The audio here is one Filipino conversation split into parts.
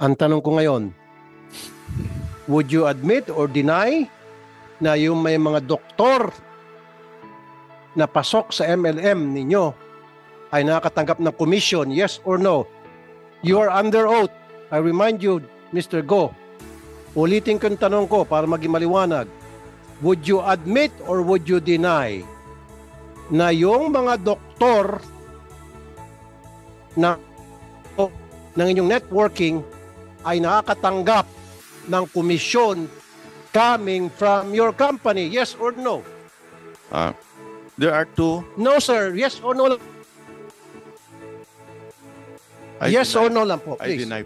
Ang tanong ko ngayon, would you admit or deny na yung may mga doktor na pasok sa MLM ninyo ay nakakatanggap ng commission, yes or no? You are under oath. I remind you, Mr. Go, ulitin ko yung tanong ko para maging maliwanag. Would you admit or would you deny na yung mga doktor na ng inyong networking ay nakakatanggap ng komisyon coming from your company? Yes or no? There are two. No, sir. Yes or no? Yes or no lang po, I please. deny.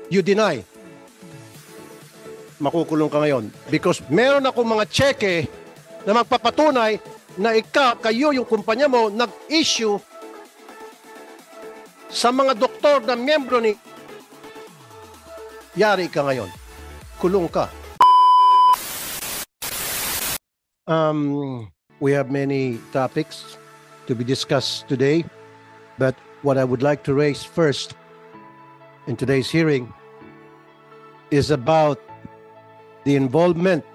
You deny. Makukulong ka ngayon. Because meron ako mga cheque na magpapatunay na kayo, yung kumpanya mo, nag-issue sa mga doktor na miyembro ni... Yari ka ngayon. Kulong ka. We have many topics to be discussed today, but what I would like to raise first in today's hearing is about the involvement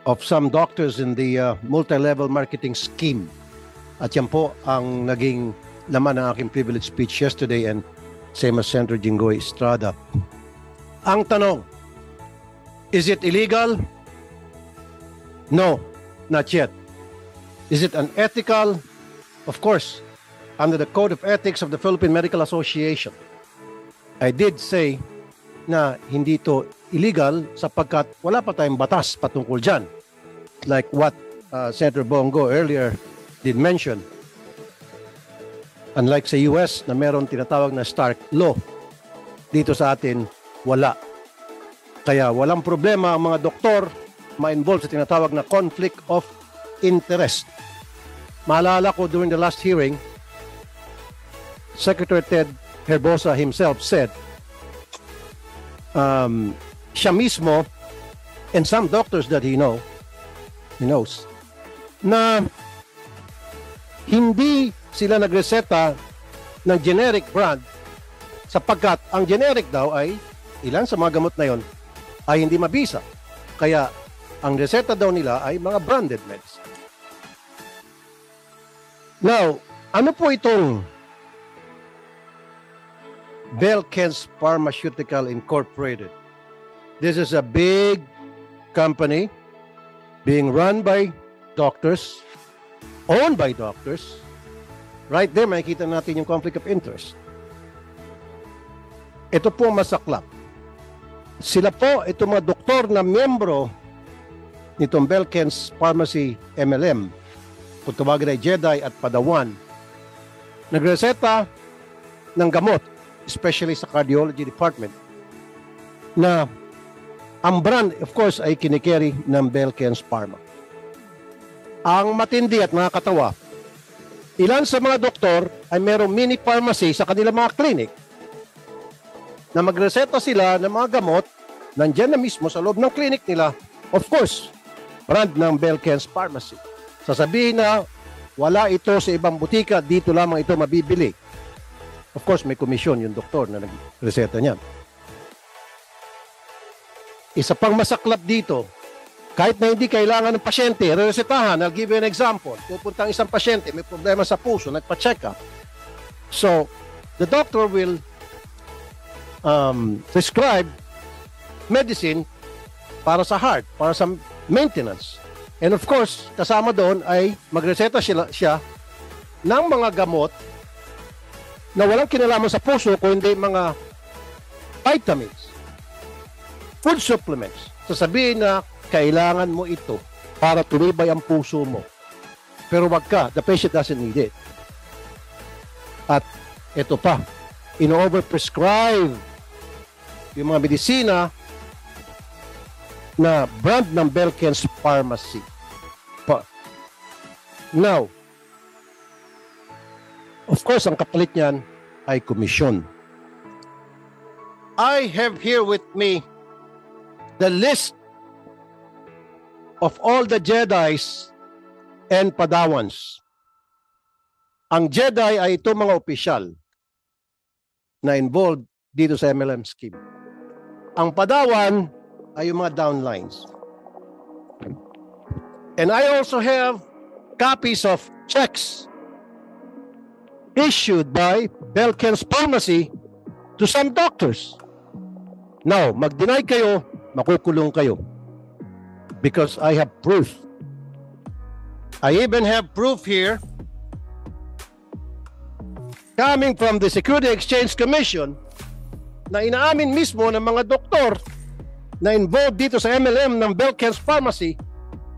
of some doctors in the multi-level marketing scheme. At yan po ang naging laman ng aking privilege speech yesterday, and same as Senator Jinggoy Estrada. Ang tanong, is it illegal? No, not yet. Is it unethical? Of course, under the Code of Ethics of the Philippine Medical Association. I did say na hindi ito illegal sapagkat wala pa tayong batas patungkol dyan. Like what Senator Bongo earlier did mention. Unlike sa US na meron tinatawag na Stark Law, dito sa atin wala. Kaya walang problema ang mga doktor ma-involve sa tinatawag na conflict of interest. Maalala ko during the last hearing, Secretary Ted Herbosa himself said, siya mismo and some doctors that he knows, na hindi sila nagreseta ng generic brand sapagkat ang generic daw ay ilan sa mga gamot na yon ay hindi mabisa. Kaya ang reseta daw nila ay mga branded meds. Now, ano po itong Belkens Pharmaceutical Incorporated? This is a big company being run by doctors, owned by doctors. Right there, makikita natin yung conflict of interest. Ito po masaklap. Sila po, itong mga doktor na miyembro nitong Belkens Pharmacy MLM, kung tawagin ay Jedi at Padawan, nagreseta ng gamot, especially sa cardiology department, na ang brand, of course, ay kinikerry ng Belkens Pharma. Ang matindi at nakakatawa, ilan sa mga doktor ay merong mini pharmacy sa kanilang mga clinic na magreseta sila ng mga gamot nandiyan na mismo sa loob ng clinic nila, of course, brand ng Belkens Pharmacy. Sasabihin na wala ito sa ibang butika, dito lamang ito mabibili. Of course, may komisyon yung doktor na nagreseta niyan. Isa pang masaklap dito, kahit na hindi kailangan ng pasyente, resetahan, I'll give you an example. Pupunta ang isang pasyente, may problema sa puso, nagpa-check up. So, the doctor will prescribe medicine para sa heart, para sa maintenance. And of course, kasama doon ay magreseta siya ng mga gamot na walang kinalaman sa puso kundi mga vitamins, food supplements. Sasabihin na kailangan mo ito para tumibay ang puso mo. Pero wag ka, the patient doesn't need it. At ito pa, ino-overprescribe yung mga medisina na brand ng Belkens Pharmacy. Now, of course, ang kapalit niyan ay komisyon. I have here with me the list of all the Jedis and Padawans. Ang Jedi ay ito mga opisyal na involved dito sa MLM scheme. Ang padawan ay yung mga downlines. And I also have copies of checks issued by Belken's Pharmacy to some doctors. Now, mag-deny kayo, makukulong kayo. Because I have proof. I even have proof here coming from the Security Exchange Commission na inaamin mismo ng mga doktor na involved dito sa MLM ng Belken's Pharmacy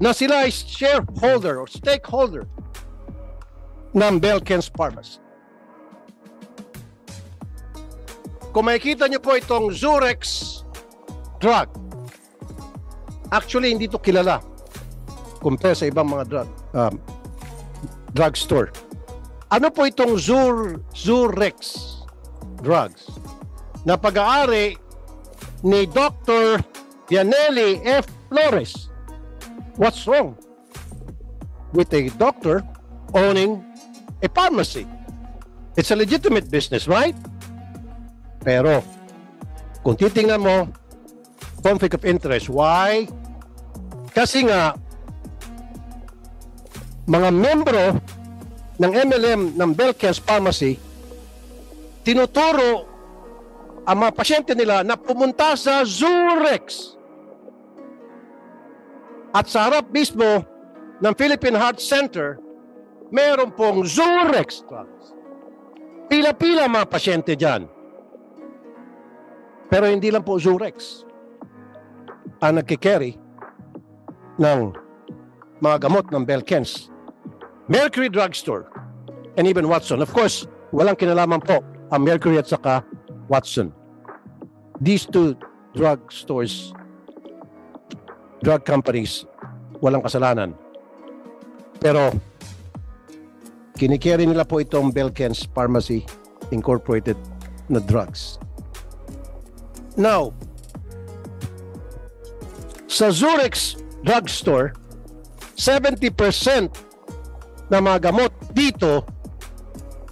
na sila ay shareholder or stakeholder ng Belken's Pharmacy. Kung makikita niyo po itong Zurex drug, actually hindi ito kilala compare sa ibang mga drugstore. Ano po itong Zurex drugs na pag-aari ni Dr. Vianelli F. Flores? What's wrong with a doctor owning a pharmacy? It's a legitimate business, right? Pero kung titingnan mo, conflict of interest. Why? Kasi nga, mga membro ng MLM ng Belken's Pharmacy, tinuturo ang mga pasyente nila na pumunta sa Zurex. At sa harap mismo ng Philippine Heart Center, meron pong Zurex drugs. Pila-pila mga pasyente dyan. Pero hindi lang po Zurex ang nagkikerry ng mga gamot ng Belken's. Mercury Drugstore and even Watson. Of course, walang kinalaman po ang Mercury at saka Watson. These two drug stores, drug companies, walang kasalanan. Pero kinikerry nila po itong Belken's Pharmacy Incorporated na drugs. Now, sa Zurex Drugstore, 70% na mga gamot dito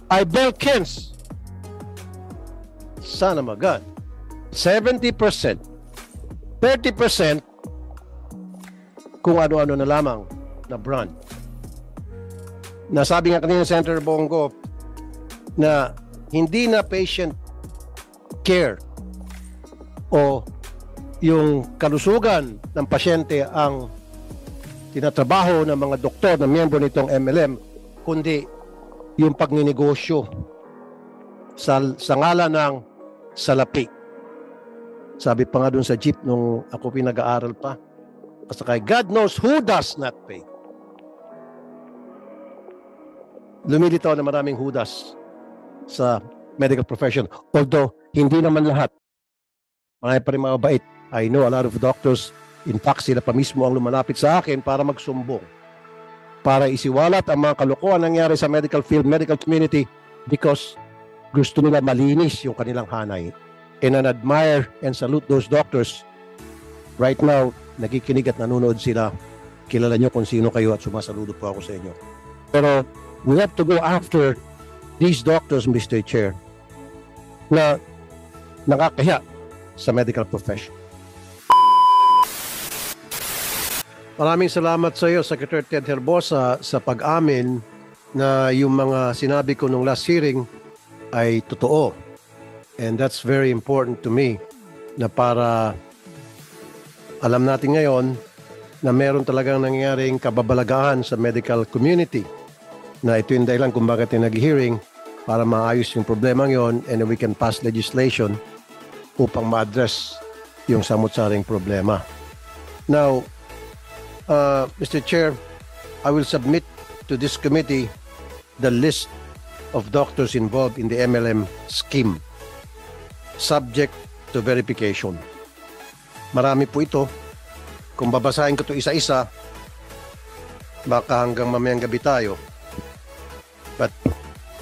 ay Belken's. Sana magad. 70%. 30% kung ano-ano na lamang na brand. Nasabi nga kanina Senator Bongo na hindi na patient care o yung kalusugan ng pasyente ang tinatrabaho ng mga doktor na miyembro nitong MLM, kundi yung pagninegosyo sa ngalan ng salapi. Sabi pa nga dun sa jeep nung ako pinag-aaral pa, basta kay God knows who does not pay. Lumilitaw na maraming hudas sa medical profession. Although, hindi naman lahat. Marami pa rin mga mabait. I know a lot of doctors. In fact, sila pa mismo ang lumalapit sa akin para magsumbong. Para isiwalat ang mga kalokohan nangyari sa medical field, medical community because gusto nila malinis yung kanilang hanay. And I admire and salute those doctors. Right now, nakikinig at nanonood sila. Kilala nyo kung sino kayo at sumasaludo po ako sa inyo. Pero we have to go after these doctors, Mr. Chair, na nakakahiya sa medical profession. Maraming salamat sa iyo, Secretary Ted Herbosa, sa pag-amin na yung mga sinabi ko nung last hearing ay totoo. And that's very important to me na para alam natin ngayon na meron talagang nangyaring kababalagahan sa medical community. Na ito yung dahilan kung bakit yung nag-hearing para maayos yung problema ngayon and we can pass legislation upang ma-address yung samut-saring problema. Now, Mr. Chair, I will submit to this committee the list of doctors involved in the MLM scheme subject to verification. Marami po ito. Kung babasahin ko ito isa-isa, baka hanggang mamayang gabi tayo. But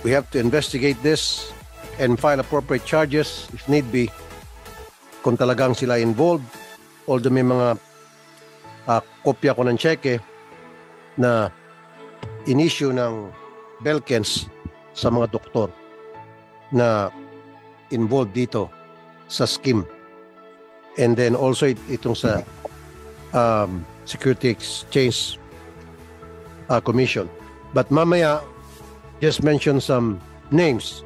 we have to investigate this and file appropriate charges if need be kung talagang sila involved. Although may mga kopya ko ng cheque na in-issue ng Belken's sa mga doktor na involved dito sa scheme. And then also itong sa Security Exchange Commission. But mamaya, just mention some names,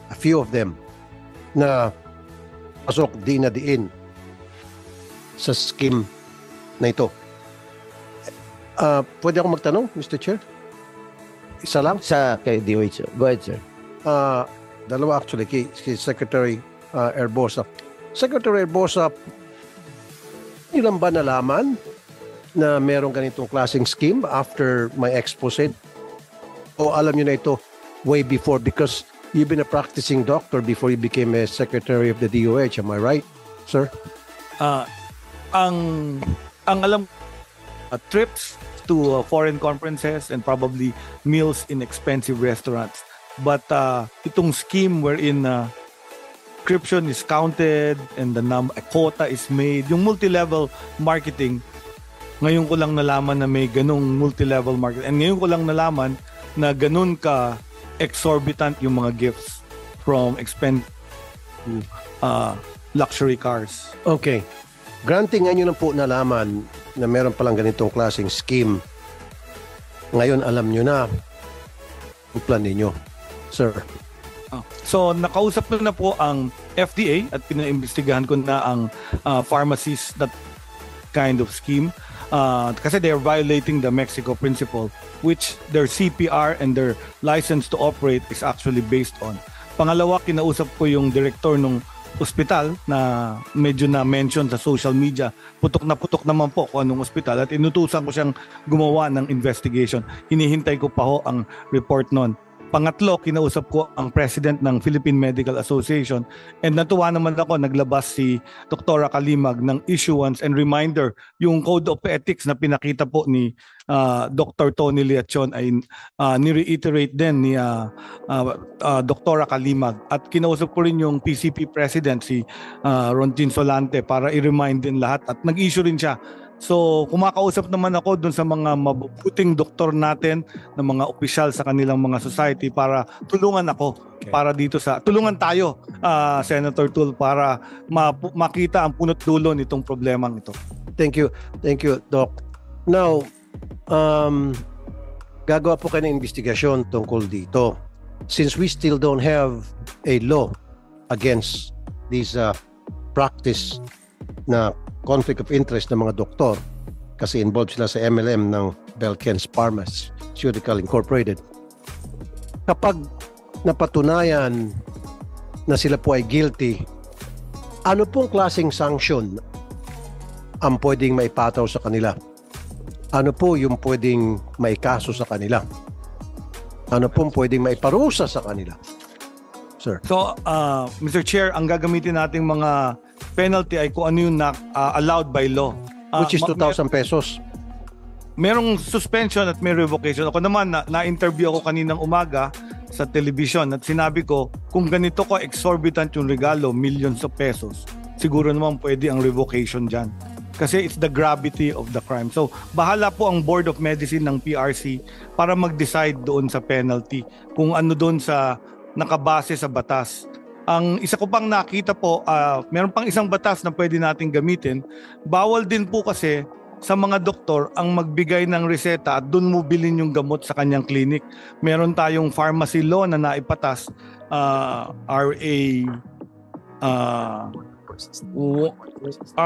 a few of them, na pasok diin na diin sa scheme na ito. Pwede ako magtanong, Mr. Chair? Isa lang? Sa kay DOH. Go ahead, sir. Dalawa actually, kay Secretary Erbosa. Secretary Erbosa, ilan ba nalaman na merong ganitong klaseng scheme after my expose? O alam nyo na ito way before, because you've been a practicing doctor before you became a Secretary of the DOH. Am I right, sir? Ang alam, trips to foreign conferences and probably meals in expensive restaurants. But itong scheme wherein subscription is counted and a quota is made, yung multi-level marketing, ngayon ko lang nalaman na may ganung multi-level marketing. And ngayon ko lang nalaman na ganun ka exorbitant yung mga gifts from expensive to luxury cars. Okay. Granting nga nyo na po nalaman na meron palang ganitong klaseng scheme. Ngayon alam nyo na ang plan ninyo, sir. So nakausap na po ang FDA at pinaimbestigahan ko na ang pharmacies that kind of scheme. Kasi they are violating the Mexico Principle, which their CPR and their license to operate is actually based on. Pangalawa, kinausap ko yung director ng ospital na medyo na-mention sa social media. Putok naman po kung anong ospital at inutusan ko siyang gumawa ng investigation. Hinihintay ko pa ho ang report nun. Pangatlo, kinausap ko ang president ng Philippine Medical Association and natuwa naman ako, naglabas si Dr. Kalimag ng issuance and reminder. Yung code of ethics na pinakita po ni Dr. Tony Leachon ay ni-reiterate din ni Dr. Kalimag. At kinausap ko rin yung PCP president si Rontin Solante para i-remind din lahat at nag-issue rin siya. So, kumakausap naman ako dun sa mga mabubuting doktor natin, ng mga opisyal sa kanilang mga society para tulungan ako, para dito tulungan tayo, Senator Tul, para makita ang punot dulo nitong problemang ito. Thank you, Doc. Now, gagawa po kayo ng investigasyon tungkol dito. Since we still don't have a law against this practice na conflict of interest ng mga doktor kasi involved sila sa MLM ng Belkens Pharmaceutical Incorporated. Kapag napatunayan na sila po ay guilty, ano pong klaseng sanction ang pwedeng maipataw sa kanila? Ano po yung pwedeng maikaso sa kanila? Ano pong pwedeng maiparusa sa kanila? Sir. So, Mr. Chair, ang gagamitin nating mga penalty ay kung ano yung allowed by law. Which is 2,000 pesos. Merong suspension at may revocation. Ako naman, na-interview ako kaninang umaga sa television at sinabi ko, kung ganito ko exorbitant yung regalo, millions of pesos, siguro naman pwede ang revocation dyan. Kasi it's the gravity of the crime. So, bahala po ang Board of Medicine ng PRC para mag-decide doon sa penalty. Kung ano doon sa nakabase sa batas. Ang isa ko pang nakita po, meron pang isang batas na pwede nating gamitin. Bawal din po kasi sa mga doktor ang magbigay ng reseta at doon mo bilhin yung gamot sa kanyang clinic. Meron tayong pharmacy law na naipatas, RA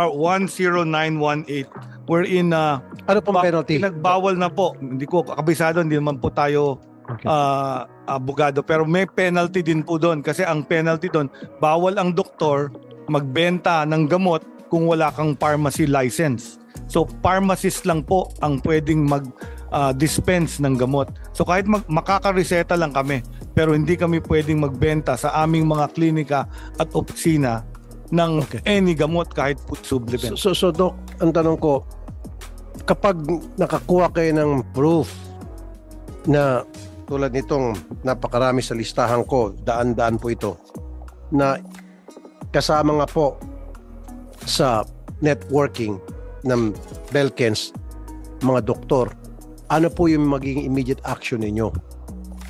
10918, wherein ano pong penalty? Nagbawal na po. Hindi ko kabisado, hindi naman po tayo abogado, pero may penalty din po doon kasi ang penalty doon, bawal ang doktor magbenta ng gamot kung wala kang pharmacy license. So pharmacist lang po ang pwedeng mag-dispense ng gamot. So kahit makakareseta lang kami, pero hindi kami pwedeng magbenta sa aming mga klinika at opisina ng any gamot kahit food supplement. So Doc, ang tanong ko, kapag nakakuha kayo ng proof na tulad nitong napakarami sa listahan ko, daan-daan po ito, na kasama nga po sa networking ng Belkens, mga doktor, ano po yung magiging immediate action ninyo?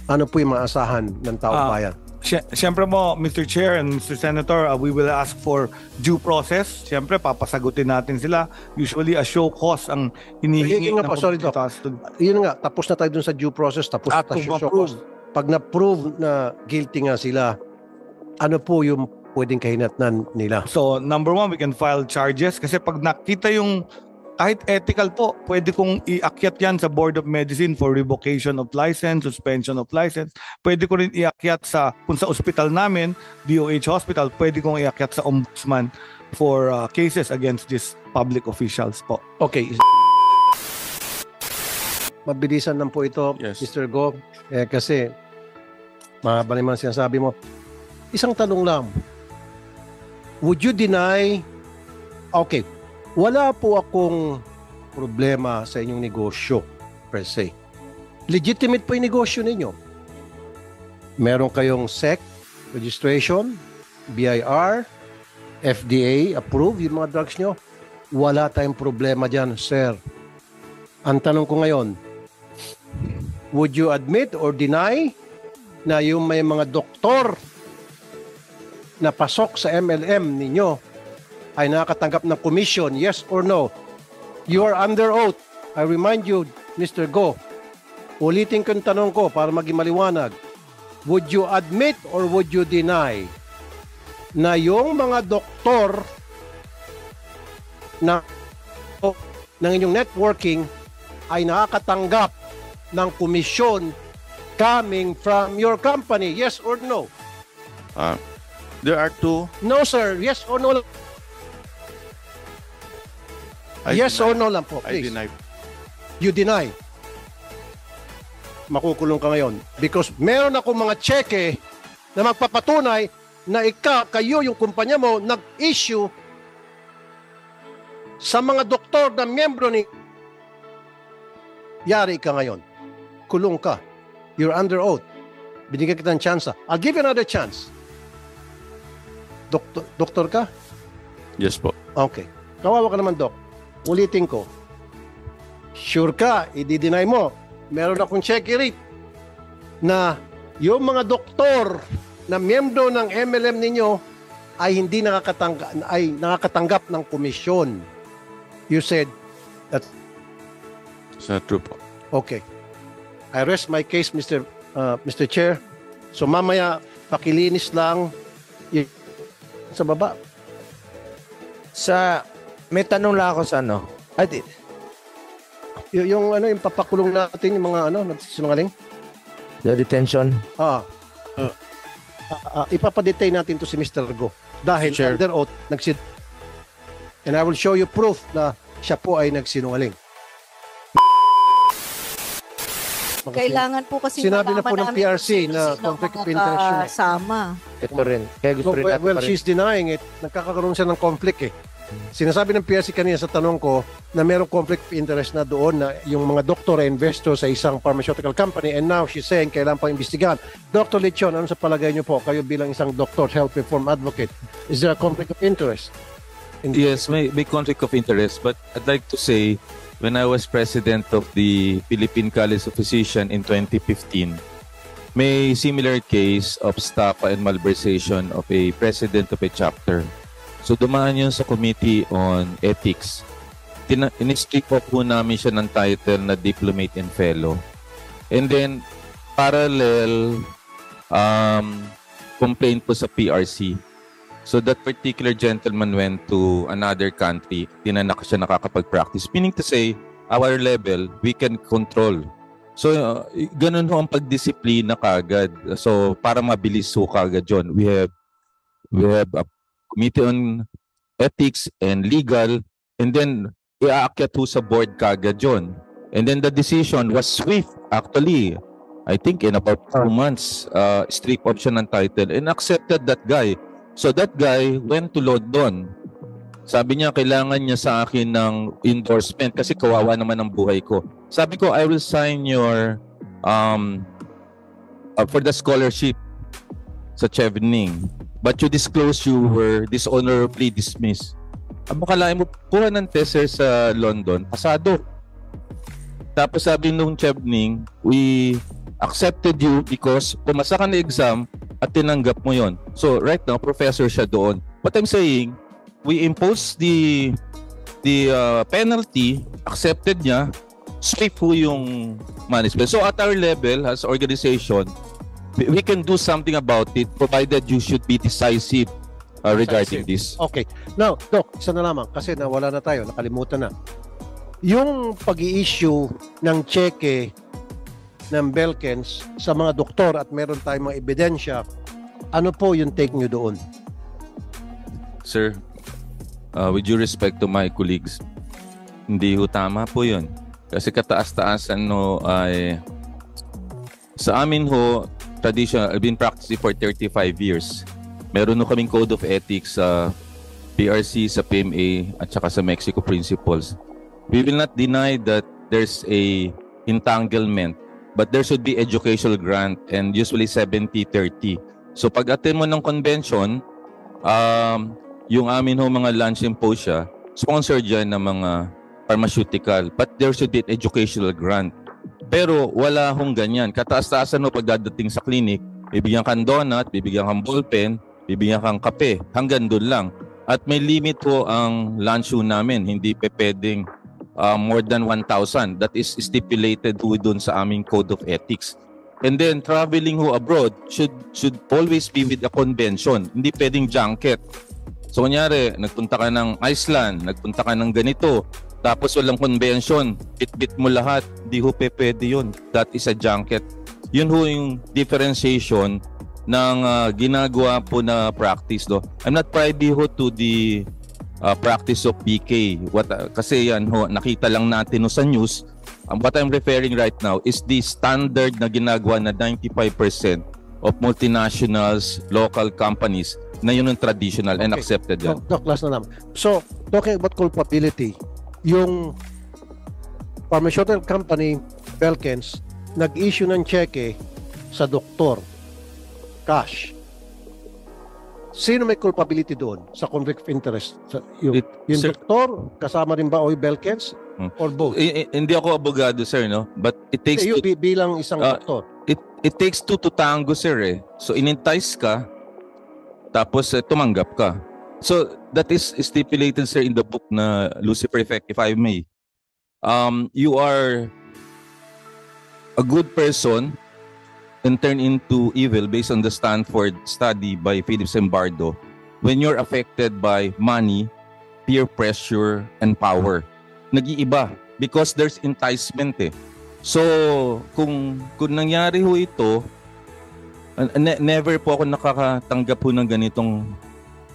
Ano po yung maasahan ng taong bayan? Siyempre mo, Mr. Chair and Mr. Senator, we will ask for due process. Siyempre, papasagutin natin sila. Usually, a show cause ang hinihingi Yun nga ng po, sorry, Doc. Yun nga, tapos na tayo dun sa due process, tapos na tayo sa show cause. Pag na-prove na guilty nga sila, ano po yung pwedeng kahinatnan nila? So, number one, we can file charges. Kasi pag nakita yung kahit ethical po, pwede kong iakyat yan sa Board of Medicine for revocation of license, suspension of license. Pwede ko rin iakyat kung sa ospital namin, DOH Hospital, pwede kong iakyat sa Ombudsman for cases against these public officials po. Okay. Mabilisan lang po ito, Yes. Mr. Go. Kasi, mahaba naman sinasabi mo. Isang tanong lang. Would you deny... Okay. Wala po akong problema sa inyong negosyo per se. Legitimate po yung negosyo ninyo. Meron kayong SEC registration, BIR, FDA approved yung mga drugs nyo. Wala tayong problema dyan, sir. Ang tanong ko ngayon, would you admit or deny na yung may mga doktor na pasok sa MLM ninyo ay nakakatanggap ng commission, yes or no? You are under oath. I remind you, Mr. Go. Ulitin ko yung tanong ko para maging maliwanag. Would you admit or would you deny na yung mga doktor na ng inyong networking ay nakakatanggap ng komisyon coming from your company, yes or no? There are two. No, sir. Yes or no? Yes or no lang po, I please. deny. You deny. Makukulong ka ngayon. Because meron ako mga cheque na magpapatunay na kayo, yung kumpanya mo, nag-issue sa mga doktor na miyembro ni... Yari ka ngayon. Kulong ka. You're under oath. Binigyan kita ng chance. I'll give you another chance. Doktor ka? Yes po. Okay. Kawawa ka naman, Dok. Ulitin ko. Sure ka, i-deny mo. Meron akong check rate na yung mga doktor na miyembro ng MLM ninyo ay hindi nakakatanggap ng komisyon. You said that... It's not true po. Okay. I rest my case, Mr. Chair. So mamaya, pakilinis lang sa baba. May tanong lang ako sa ano. Yung papakulong natin, yung mga nagsisinungaling. The detention. Ipapadetain natin to si Mr. Go. Dahil Sure. under oath, and I will show you proof na siya po ay nagsinungaling. Kailangan po kasi Sinabi na po ng malaman namin PRC kung na sino-sino conflict of mga interest yun. kasama. Ito rin. Kaya gusto rin natin Well, pa rin. she's denying it. Nagkakaroon siya ng conflict eh. Sinasabi ng PRC kanina sa tanong ko na mayroong conflict of interest na doon na yung mga doktor ay investor sa isang pharmaceutical company, and now she's saying kailangan pa imbestigahan. Dr. Lechon, ano sa palagay niyo po? Kayo bilang isang doctor, health reform advocate, is there a conflict of interest? Yes, may conflict of interest, but I'd like to say, when I was president of the Philippine College of Physicians in 2015, may similar case of stapa and malversation of a president of a chapter. So dumaan yun sa Committee on Ethics. In-strip off po namin siya ng title na Diplomate and Fellow. And then, parallel complaint po sa PRC. So that particular gentleman went to another country, tinanak siya nakakapag-practice. Meaning to say, our level, we can control. So, ganun ho ang pagdisiplina kagad. So, para mabilis ho kagad yun. We have a Committee on Ethics and Legal, and then iaakyat ho sa board kagad yun. And then the decision was swift, actually. I think in about 2 months, strip off siya ng title and accepted that guy. So that guy went to London. Sabi niya, kailangan niya sa akin ng endorsement kasi kawawa naman ang buhay ko. Sabi ko, I will sign your for the scholarship sa Chevening. But you disclose you were dishonorably dismissed. Abo kalahin mo, kuha ng tester sa London, pasado. Tapos sabi nung Chevening, we accepted you because pumasa ka na exam at tinanggap mo yon. So right now, professor siya doon. What I'm saying, we impose the penalty, accepted niya, swift po yung management. So at our level, as organization, we can do something about it provided you should be decisive regarding this. Okay. Now, Doc, isa na lamang kasi nawala na tayo, nakalimutan na. Yung pag-i-issue ng cheque ng Belkens sa mga doktor at meron tayong mga ebidensya, ano po yung take nyo doon? Sir, with due respect to my colleagues, hindi ho tama po yun. Kasi kataas-taasan no ay sa amin ho, traditional, I've been practicing for 35 years. Meron ho kaming code of ethics sa PRC, sa PMA, at saka sa Mexico Principles. We will not deny that there's a entanglement, but there should be educational grant and usually 70-30. So pag attend mo ng convention, yung amin ho mga lunch symposia, sponsored yan ng mga pharmaceutical, but there should be an educational grant. Pero wala hong ganyan. Kataas-taasan ho pagdadating sa clinic, bibigyan kang donut, bibigyan kang ballpen, bibigyan kang kape, hanggang doon lang. At may limit ho ang lunch ho namin, hindi pe pwedeng more than 1,000. That is stipulated ho doon sa aming code of ethics. And then traveling ho abroad should always be with a convention, hindi pwedeng junket. So kunyari, nagpunta ka ng Iceland, nagpunta ka ng ganito, tapos walang convention, bit-bit mo lahat, di ho pwede yun. That is a junket. Yun ho yung differentiation ng ginagawa po na practice. Do. I'm not privy ho to the practice of PK. Kasi yan ho, nakita lang natin ho sa news. What I'm referring right now is the standard na ginagawa na 95% of multinationals, local companies, na yun ang traditional and accepted yan. Doc, last na naman. So, talking about culpability, yung pharmaceutical company, Belkens, nag-issue ng cheque sa doktor, cash. Sino may culpability doon sa conflict of interest? Yung doktor, kasama rin ba o yung Belkens? Or both? Hindi ako abogado, sir, no? But it takes bilang isang doktor. It takes two to tango, sir, eh. So, in-entice ka, tapos tumanggap ka. So, that is stipulated, sir, in the book na Lucifer Effect, if I may. You are a good person and turn into evil based on the Stanford study by Philip Zimbardo when you're affected by money, peer pressure, and power. Nag-iiba because there's enticement, eh. So, kung nangyari ho ito, never po ako nakakatanggap po ng ganitong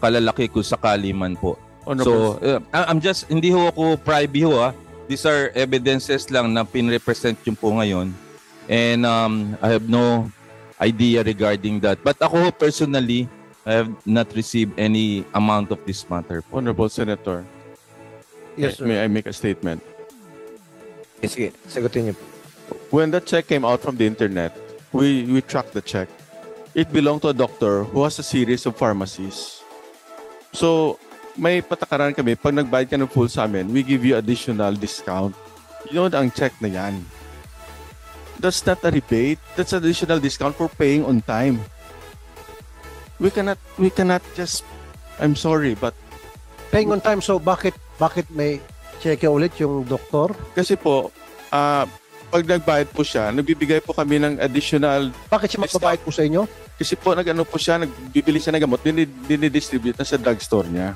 kalalaki kung sakali man po. So, I'm just, hindi ho ako privy ho, ha. These are evidences lang na pinrepresent yung po ngayon. And I have no idea regarding that. But ako personally, I have not received any amount of this matter. Honorable Senator, Yes, sir. may I make a statement? Sige, sagutin niyo. When the check came out from the internet, we tracked the check. It belonged to a doctor who has a series of pharmacies. So, may patakaran kami. Pag nagbayad ka ng full sa amin, we give you additional discount. Yun ang check na yan. That's not a rebate. That's additional discount for paying on time. We cannot just, I'm sorry, but Paying on time, so bakit may cheque ulit yung doktor? kasi po, pag nagbayad po siya, nagbibigay po kami ng additional. Bakit siya magbabayad po sa inyo? Kasi po, nagbibili siya ng gamot, dinidistribute na sa drugstore niya.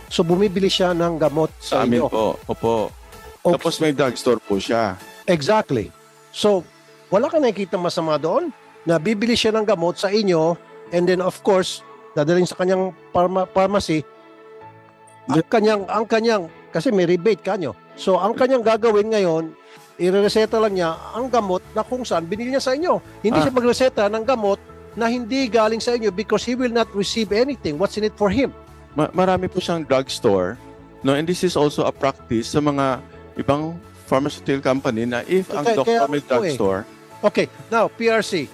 So bumibili siya ng gamot Sa sa amin inyo? po. Opo. Okay. Tapos may drugstore po siya. Exactly. So, wala ka nakikita masama doon na bibili siya ng gamot sa inyo and then of course, dadalhin sa kanyang pharmacy ang kanyang kasi may rebate kanyo. So, ang kanyang gagawin ngayon, irereseta lang niya ang gamot na kung saan binili niya sa inyo. Hindi siya magreseta ng gamot na hindi galing sa inyo because he will not receive anything. What's in it for him? Marami po siyang drugstore. No, and this is also a practice sa mga ibang pharmaceutical company na if ang doctor may drugstore. Okay, now, PRC.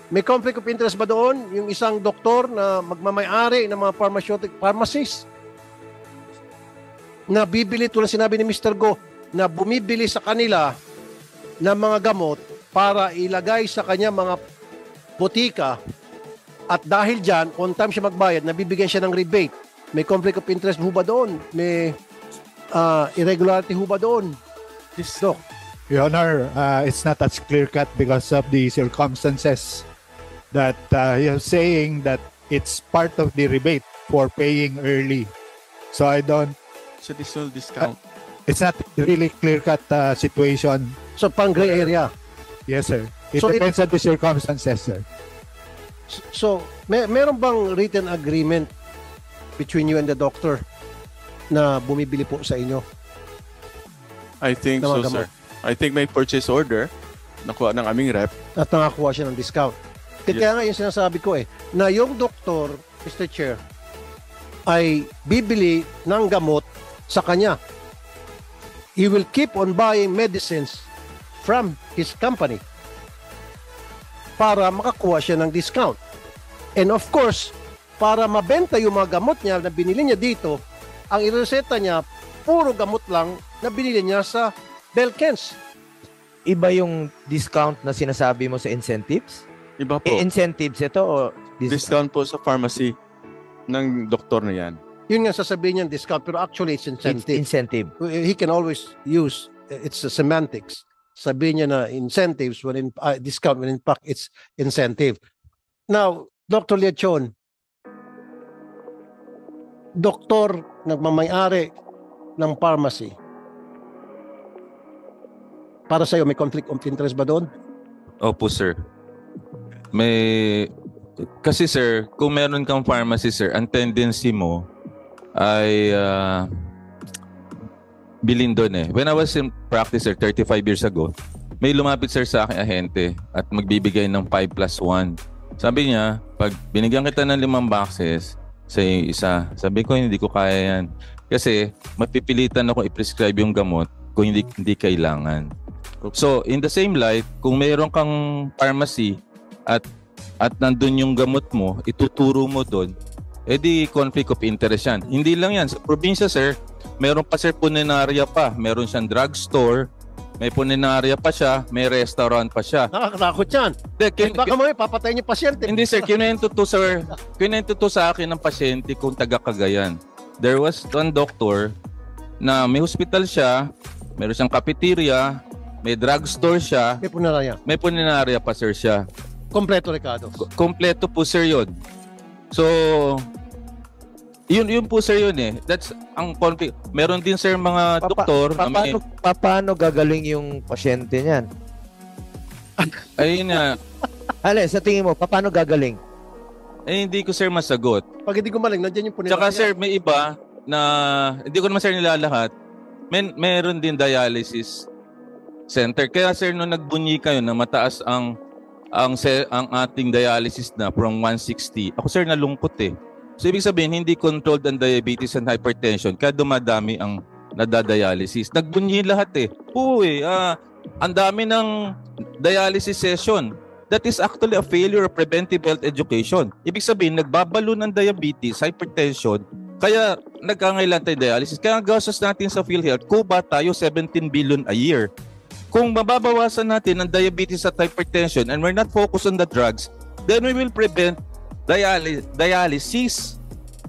May conflict of interest ba doon yung isang doktor na magmamayari ng mga pharmacies na bibili, tulad sinabi ni Mr. Go, na bumibili sa kanila ng mga gamot para ilagay sa kanya mga botika At dahil dyan, on time siya magbayad, nabibigyan siya ng rebate. May conflict of interest ho ba doon? May irregularity ho ba doon? Doc. Your Honor, it's not as clear-cut because of the circumstances that you're saying that it's part of the rebate for paying early. So I don't, It's additional discount. it's not really clear-cut situation. So, pang gray area. Yes, sir. It So depends on the circumstances, sir. So, meron bang written agreement between you and the doctor na bumibili po sa inyo? I think na so, mga sir. gamot? I think may purchase order nakuha ng aming rep. At nakakuha siya ng discount. Kaya nga yung sinasabi ko na yung doktor, Mr. Chair, ay bibili ng gamot sa kanya. He will keep on buying medicines from his company para makakuha siya ng discount. And of course, para mabenta yung mga gamot niya na binili niya dito, ang ireseta niya, puro gamot lang na binili niya sa Belkens. Iba yung discount na sinasabi mo sa incentives? Iba po. Incentives ito o Discount po sa pharmacy ng doktor na yan. Yun nga sasabihin niya discount, pero actually it's incentive. incentive? He can always use, it's a semantics. Sabihin niya na incentives, when in, discount, when in fact it's incentive. Now, Dr. Leachon, doktor nagmamayari ng pharmacy, para sa'yo, may conflict of interest ba doon? Opo, sir. Kasi sir, kung meron kang pharmacy, sir, ang tendency mo ay bilhin doon eh. When I was in practice, sir, 35 years ago, may lumapit, sir, sa akin ahente at magbibigay ng 5+1. Sabi niya, pag binigyan kita ng 5 boxes sa isa, sabi ko, hindi ko kaya yan. Kasi mapipilitan ako i-prescribe yung gamot kung hindi kailangan. So, in the same light, kung mayroon kang pharmacy at nandun yung gamot mo, ituturo mo doon, edi conflict of interest yan. Hindi lang yan. Sa probinsya, sir, meron pa, sir, puninarya pa. Meron siyang drugstore, may puninarya pa siya, may restaurant pa siya. Nakakatakot yan. Baka mamaya papatayin yung pasyente. Hindi, sir. Kinento to sa akin ng pasyente kung taga Cagayan. There was one doctor na may hospital siya, meron siyang cafeteria, may drugstore siya, May punaraya. may puninarya pa, sir, siya. Kompleto, Ricardo. Kompleto po, sir, yun. So, yun po, sir, yun eh. That's ang conflict. Meron din, sir, mga doktor. Paano gagaling yung pasyente niyan? Ayun nga. Ale, sa tingin mo, paano gagaling? Hindi ko, sir, masagot. Pag hindi gumaling, nandiyan yung punaraya. Tsaka, sir, may iba na, hindi ko naman, sir, nilalahat. Meron din dialysis center. Kaya, sir, nung nagbunyi kayo na mataas ang ating dialysis na from 160, ako, sir, nalungkot eh. So, ibig sabihin, hindi controlled ang diabetes and hypertension kaya dumadami ang nadadialysis. Nagbunyi lahat eh. Oo eh, ang dami ng dialysis session. That is actually a failure of preventive health education. Ibig sabihin, nagbabalo ng diabetes, hypertension, kaya nagkangailan tayo dialysis. Kaya ang gastos natin sa PhilHealth, kuba tayo 17 billion a year. Kung mababawasan natin ang diabetes at hypertension and we're not focused on the drugs, then we will prevent dialysis.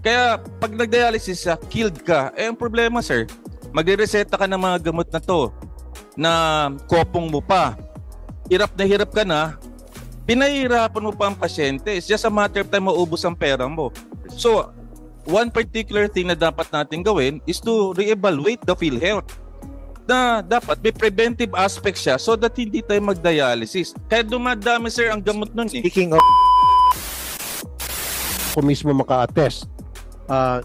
Kaya pag nag-dialysis killed ka. Ang problema, sir, magre-reseta ka ng mga gamot na to na kopong mo pa. Hirap na hirap ka na, pinahihirapan mo pa ang pasyente. It's just a matter of time maubos ang pera mo. So, one particular thing na dapat natin gawin is to re-evaluate the PhilHealth. Na dapat may preventive aspect siya so that hindi tayo mag-dialysis. Kaya dumadami, sir, ang gamot nun eh. Speaking of... Ako mismo maka-attest.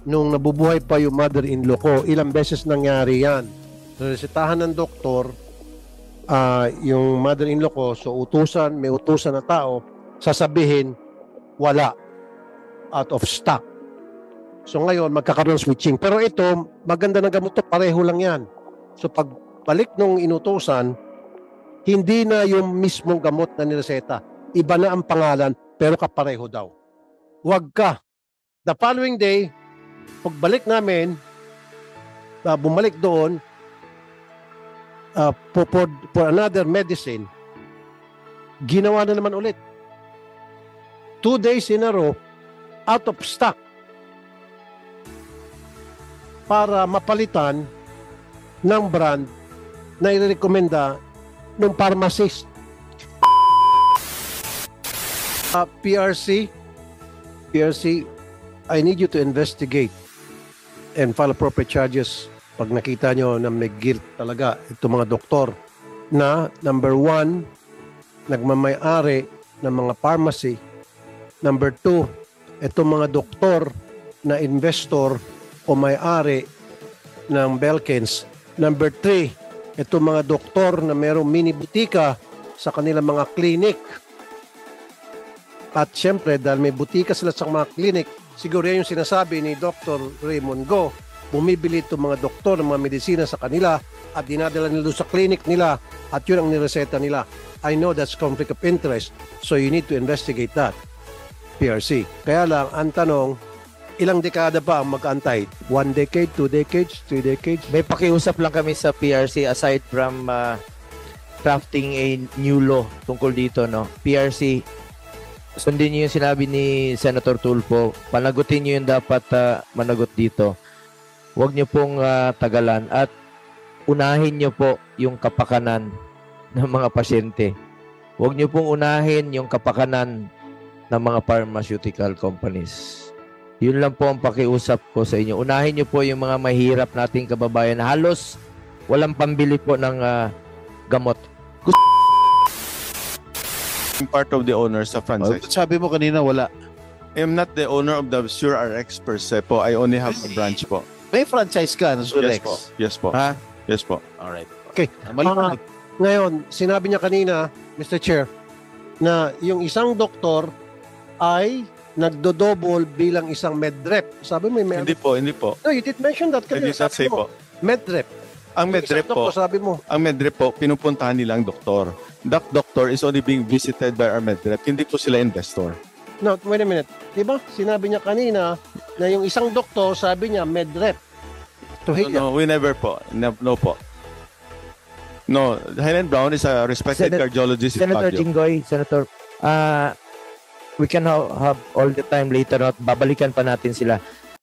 Nung nabubuhay pa yung mother-in-law ko, ilang beses nangyari yan. Resetahan ng doktor, yung mother-in-law ko, so may utusan na tao, sasabihin, wala. Out of stock. So ngayon, magkakaroon ng switching. Pero ito, maganda na gamot to, pareho lang yan. So pag balik nung inutusan, hindi na yung mismong gamot na nireseta. Iba na ang pangalan, pero kapareho daw. Huwag ka. The following day, pagbalik namin, bumalik doon, for another medicine, ginawa na naman ulit. 2 days in a row out of stock para mapalitan ng brand na irekomenda ng pharmacist. PRC, I need you to investigate and file appropriate charges pag nakita nyo na may guilt talaga itong mga doktor na number 1, nagmamay-ari ng mga pharmacy. Number 2, itong mga doktor na investor o may-ari ng Belkins. Number 3, itong mga doktor na mayroong mini butika sa kanilang mga clinic. At syempre, dahil may butika sila sa mga clinic, siguro yan yung sinasabi ni Dr. Raymond Go, bumibili itong mga doktor ng mga medisina sa kanila at dinadala nila doon sa clinic nila at yun ang nireseta nila. I know that's conflict of interest, so you need to investigate that, PRC. Kaya lang, ang tanong, ilang dekada pa ang mag-antay? 1 decade, 2 decades, 3 decades? May pakiusap lang kami sa PRC aside from crafting a new law tungkol dito, no? PRC, sundin niyo yung sinabi ni Senator Tulfo. Panagutin niyo yung dapat managot dito. Huwag niyo pong tagalan at unahin niyo po yung kapakanan ng mga pasyente. Huwag niyo pong unahin yung kapakanan ng mga pharmaceutical companies. Yun lang po ang pakiusap ko sa inyo. Unahin niyo po yung mga mahirap nating kababayan na halos walang pambili po ng gamot. I'm part of the owners of franchise. Sabi mo kanina wala. I'm not the owner of the Sure RX per se po. I only have a branch po. May franchise ka ng Surex. Yes po. Yes po. Ha? Yes po. Alright. Okay. Maliwanag. Ngayon, sinabi niya kanina, Mr. Chair, na yung isang doktor ay nagdodouble bilang isang medrep. Sabi mo, may Hindi po, hindi po. No, you did mention that I kanina. did not say po. Medrep. Ang Yung medrep isang po, doktor, sabi mo. ang medrep po, pinupuntahan nilang doktor. That doctor is only being visited by our medrep. Hindi po sila investor. No, wait a minute. Diba? Sinabi niya kanina na yung isang doktor, sabi niya, medrep. No, we never po. No po. No, Helen Brown is a respected cardiologist in Senator Baguio. Jinggoy, Senator, we can have all the time later on. Babalikan pa natin sila.